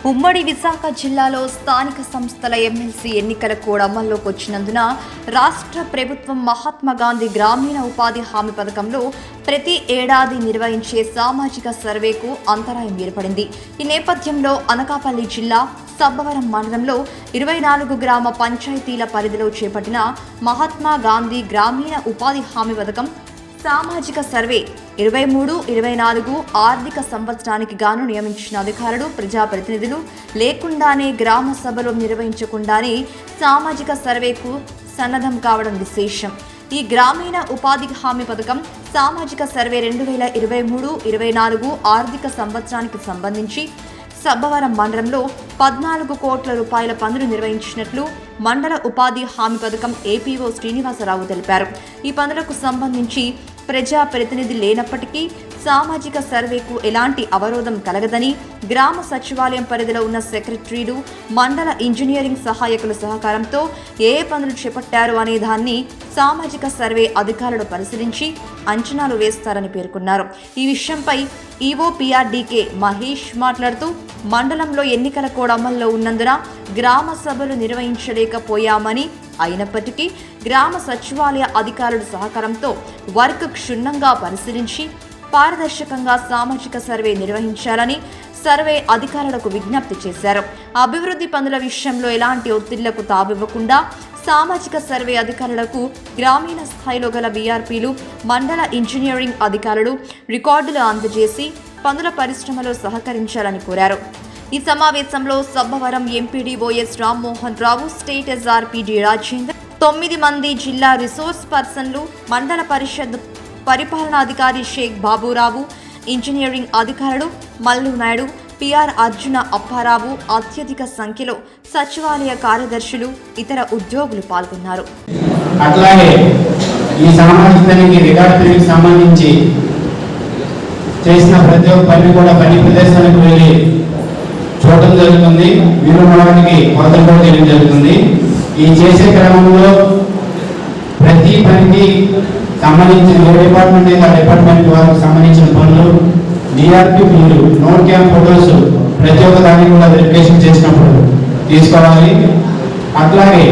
ఉమ్మడి విశాఖ జిల్లాలో స్థానిక సంస్థల ఎమ్మెల్సీ ఎన్నికల కోడ్ అమల్లోకి వచ్చినందున రాష్ట్ర ప్రభుత్వం మహాత్మా గాంధీ గ్రామీణ ఉపాధి హామీ పథకంలో ప్రతి ఏడాది నిర్వహించే సామాజిక సర్వేకు అంతరాయం ఏర్పడింది. ఈ నేపథ్యంలో అనకాపల్లి జిల్లా సబ్బవరం మండలంలో 24 గ్రామ పంచాయతీల పరిధిలో చేపట్టిన మహాత్మా గాంధీ గ్రామీణ ఉపాధి హామీ పథకం సామాజిక సర్వే 23-24 ఆర్థిక సంవత్సరానికి గాను నియమించిన అధికారులు, ప్రజాప్రతినిధులు లేకుండానే గ్రామ సభలు నిర్వహించకుండానే సామాజిక సర్వేకు సన్నద్ధం కావడం విశేషం. ఈ గ్రామీణ ఉపాధి హామీ పథకం సామాజిక సర్వే 2023-24 ఆర్థిక సంవత్సరానికి సంబంధించి సబ్బవరం మండలంలో 14 కోట్ల రూపాయల పనులు నిర్వహించినట్లు మండల ఉపాధి హామీ పథకం ఏపీఓ శ్రీనివాసరావు తెలిపారు. ఈ పనులకు సంబంధించి ప్రజాప్రతినిధి లేనప్పటికీ సామాజిక సర్వేకు ఎలాంటి అవరోధం కలగదని, గ్రామ సచివాలయం పరిధిలో ఉన్న సెక్రటరీలు, మండల ఇంజనీరింగ్ సహాయకుల సహకారంతో ఏ పనులు చేపట్టారు అనే దాన్ని సామాజిక సర్వే అధికారులు పరిశీలించి అంచనాలు వేస్తారని పేర్కొన్నారు. ఈ విషయంపై ఈఓపీఆర్డీకే మహేష్ మాట్లాడుతూ, మండలంలో ఎన్నికల కోడ్ అమల్లో ఉన్నందున గ్రామ సభలు నిర్వహించలేకపోయామని, అయినప్పటికీ గ్రామ సచివాలయ అధికారుల సహకారంతో వర్క్ క్షుణ్ణంగా పరిశీలించి పారదర్శకంగా సామాజిక సర్వే నిర్వహించాలని సర్వే అధికారులకు విజ్ఞప్తి చేశారు. అభివృద్ధి పనుల విషయంలో ఎలాంటి ఒత్తిళ్లకు తావివ్వకుండా సామాజిక సర్వే అధికారులకు గ్రామీణ స్థాయిలో గల బీఆర్పీలు, మండల ఇంజనీరింగ్ అధికారులు రికార్డులు అందజేసి పనుల పరిశ్రమలో సహకరించాలని కోరారు. ఈ సమావేశంలో Sabbavaram MPDO yes Rammohan Rao, state ఎస్ఆర్పీడీ Rajender, 9 మంది జిల్లా రిసోర్స్ పర్సన్లు, మండల పరిషత్ పరిపాలనాధికారి షేక్ బాబురావు, ఇంజనీరింగ్ అధికారులు మల్లు నాయుడు, పిఆర్ అర్జున అప్పారావు, అత్యధిక సంఖ్యలో సచివాలయ కార్యదర్శులు, ఇతర ఉద్యోగులు పాల్గొన్నారు. అట్లాగే ఈ సామాజిక రికార్డుకి సంబంధించి చేసిన ప్రతి ఒక్క పని కూడా పని ప్రదేశానికి వెళ్ళి చూడటం జరుగుతుంది. వివరణకి కొలతలు కూడా చేయడం జరుగుతుంది. ఈ చేసే క్రమంలో ప్రతి పనికి సంబంధించిన ఏ డిపార్ట్మెంట్ అయితే ఆ డిపార్ట్మెంట్ వారికి సంబంధించిన పనులు, DRP bill, note camp photos ప్రతి ఒక్క దానికి కూడా వెరిఫికేషన్ చేసినప్పుడు తీసుకోవాలి. అట్లాగే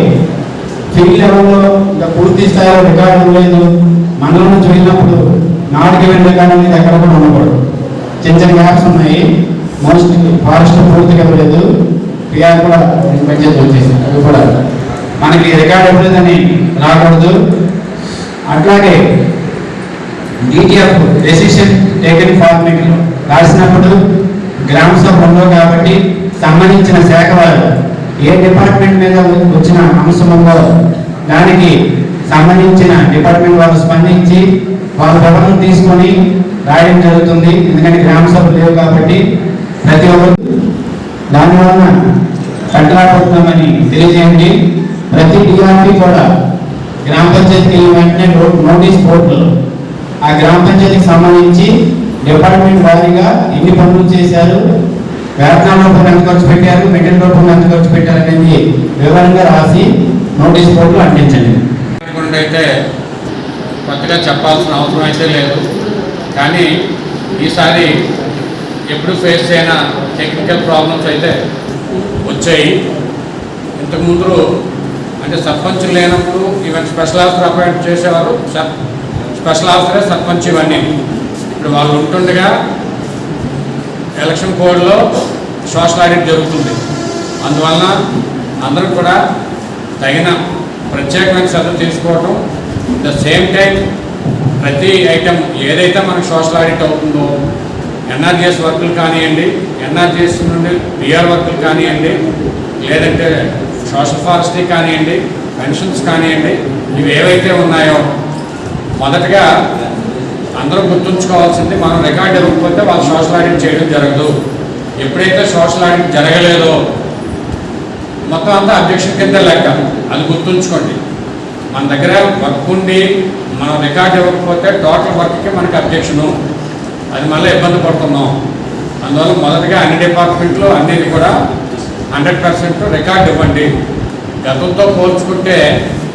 ఫీల్డ్ లెవెల్లో ఇంకా పూర్తి స్థాయిలో రికార్డు లేదు, మండలం నుంచి వెళ్ళినప్పుడు నాటికి వెళ్ళిన రికార్డు అనేది ఎక్కడ కూడా ఉండకూడదు. చిన్న చిన్న గ్యాప్స్ ఉన్నాయి. మోస్ట్ ఫారెస్ట్ పూర్తిగా లేదు, పిఆర్ కూడా పనిచేసి వచ్చేసి అవి కూడా మనకి రికార్డు ఎప్పుడైందని రాకూడదు. అట్లాగే డిటిఎఫ్ డెసిషన్ టేకెన్ ఫార్మేట్ రాసినప్పుడు గ్రామ సభ ఉండవు కాబట్టి సంబంధించిన శాఖ వారు ఏ డిపార్ట్మెంట్ మీద వచ్చిన అంశం ఉందో దానికి సంబంధించిన డిపార్ట్మెంట్ వారు స్పందించి వాళ్ళ వివరణ తీసుకొని రాయడం జరుగుతుంది. ఎందుకంటే గ్రామ సభలు లేవు కాబట్టి ప్రతి ఒక్కరు దానివలన కట్టలాడుతున్నామని తెలియజేయండి. ప్రతి డిఆర్పీ కూడా గ్రామ పంచాయతీకి వెంటనే నోటీస్ బోర్డులో ఆ గ్రామ పంచాయతీకి సంబంధించి డిపార్ట్మెంట్ వారీగా ఎన్ని పనులు చేశారు, వేతనాల రూపంలో ఎంత ఖర్చు పెట్టారు, మెటీరియల్ రూపంలో ఎంత ఖర్చు పెట్టారు అనేది వివరంగా రాసి నోటీస్ బోర్డులో అంటించండి. అయితే కొత్తగా చెప్పాల్సిన అవసరం అయితే లేదు, కానీ ఈసారి ఎప్పుడు ఫేస్ చేయన టెక్నికల్ ప్రాబ్లమ్స్ అయితే వచ్చాయి. ఇంతకుముందు అంటే సర్పంచ్ లేనప్పుడు ఈవెన్ స్పెషల్ ఆఫీసర్ అపాయింట్ చేసేవారు, స్పెషల్ ఆఫీసరే సర్పంచ్ ఇవన్నీ. ఇప్పుడు వాళ్ళు ఉంటుండగా ఎలక్షన్ కోడ్లో సోషల్ ఆడిట్ జరుగుతుంది. అందువలన అందరూ కూడా తగిన ప్రత్యేకమైన శ్రద్ధ తీసుకోవటం, ద సేమ్ టైం ప్రతి ఐటెం ఏదైతే మనకు సోషల్ ఆడిట్ అవుతుందో ఎన్ఆర్జీఎస్ వర్కులు కానివ్వండి, ఎన్ఆర్జీఎస్ నుండి బిఆర్ వర్కులు కానివ్వండి, లేదంటే సోషల్ ఫారెస్ట్రీ కానివ్వండి, పెన్షన్స్ కానివ్వండి, ఇవి ఏవైతే ఉన్నాయో మొదటగా అందరూ గుర్తుంచుకోవాల్సింది, మనం రికార్డు ఇవ్వకపోతే వాళ్ళు సోషల్ ఆడిట్ చేయడం జరగదు. ఎప్పుడైతే సోషల్ ఆడిట్ జరగలేదో మొత్తం అంతా అబ్జెక్షన్ కింద లెక్క, అది గుర్తుంచుకోండి. మన దగ్గర వర్క్ ఉండి మనం రికార్డు ఇవ్వకపోతే టోటల్ వర్క్కి మనకి అబ్జెక్షను, అది మళ్ళీ ఇబ్బంది పడుతున్నాం. అందువల్ల మొదటగా అన్ని డిపార్ట్మెంట్లో అన్నిటి కూడా 100% రికార్డు ఇవ్వండి. గతంతో పోల్చుకుంటే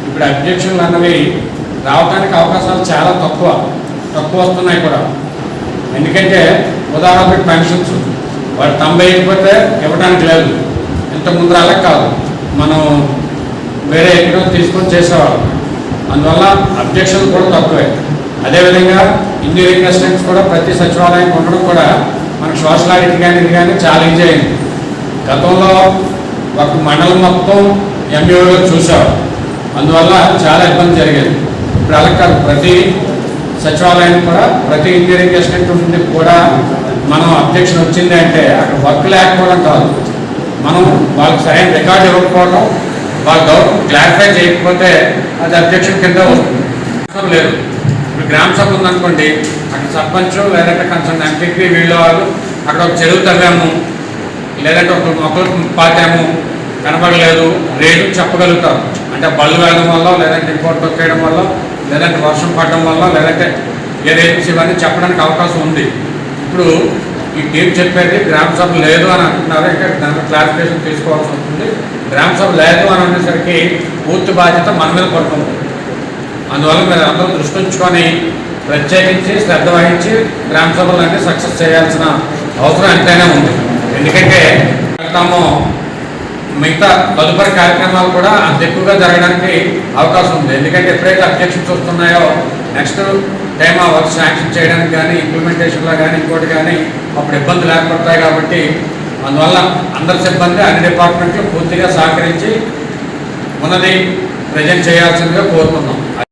ఇప్పుడు అబ్జెక్షన్లు అన్నవి రావడానికి అవకాశాలు చాలా తక్కువ వస్తున్నాయి కూడా. ఎందుకంటే ఉదాహరణకు పెన్షన్స్ వాడు వేయకపోతే ఇవ్వడానికి లేదు. ఇంతకుముందు అలా కాదు, మనం వేరే ఎక్కడో తీసుకొని చేసేవాళ్ళం. అందువల్ల అబ్జెక్షన్లు కూడా తక్కువే. అదేవిధంగా ఇంజనీరింగ్ అసిస్టెంట్స్ కూడా ప్రతి సచివాలయం ఉండడం కూడా మనకు సోషల్ ఆడిట్ కానీ ఇది కానీ చాలా ఈజీ అయింది. గతంలో ఒక మండలం మొత్తం ఎంఈఓలో చూసాం, అందువల్ల చాలా ఇబ్బంది జరిగేది. ఇప్పుడు అలా కాదు, ప్రతి సచివాలయం కూడా ప్రతి ఇంజనీరింగ్ అసిస్టెంట్ ఉంటుంది కూడా మనం అబ్జెక్షన్ వచ్చింది అంటే అక్కడ వర్క్ లేకపోవడం కాదు, మనం వాళ్ళకి సరైన రికార్డు ఇవ్వకపోవడం, వాళ్ళ డౌట్ క్లారిఫై చేయకపోతే అది అబ్జెక్షన్ కింద వస్తుంది. లేదు, ఇప్పుడు గ్రామ సభ ఉందనుకోండి, అక్కడ సర్పంచ్ లేదంటే కన్సర్న్ ఎంపీకి వీళ్ళు వాళ్ళు అక్కడ ఒక చెరువు తవ్వాము, లేదంటే ఒక మొక్కలు పాతాము కనపడలేదు, రేటు చెప్పగలుగుతారు. అంటే బళ్ళు వెళ్ళడం వల్ల, లేదంటే ఇంకోటి తొక్కేయడం వల్ల, లేదంటే వర్షం పడడం వల్ల, లేదంటే ఏ రేట్స్ ఇవన్నీ చెప్పడానికి అవకాశం ఉంది. ఇప్పుడు ఈ టీం చెప్పేది గ్రామ సభ లేదు అని అంటున్నారు, ఇంకా దాని క్లారిఫికేషన్ తీసుకోవాల్సి ఉంటుంది. గ్రామ సభ లేదు అని అనేసరికి పూర్తి బాధ్యత మన మీద పడుతుంది. అందువల్ల మీరు అందరూ దృష్టి ఉంచుకొని ప్రత్యేకించి శ్రద్ధ వహించి గ్రామ సభలన్నీ సక్సెస్ చేయాల్సిన అవసరం ఎంతైనా ఉంది. ఎందుకంటే తాము మిగతా తదుపరి కార్యక్రమాలు కూడా అంత ఎక్కువగా జరగడానికి అవకాశం ఉంది. ఎందుకంటే ఎప్పుడైతే అబ్జెక్షన్స్ వస్తున్నాయో నెక్స్ట్ టైం ఆ వర్క్ శాంక్షన్ చేయడానికి కానీ, ఇంప్లిమెంటేషన్లో కానీ, ఇంకోటి కానీ అప్పుడు ఇబ్బందులు ఏర్పడతాయి. కాబట్టి అందువల్ల అందరి సిబ్బంది అన్ని డిపార్ట్మెంట్లు పూర్తిగా సహకరించి ఉన్నది ప్రజెంట్ చేయాల్సిందిగా కోరుతున్నాం.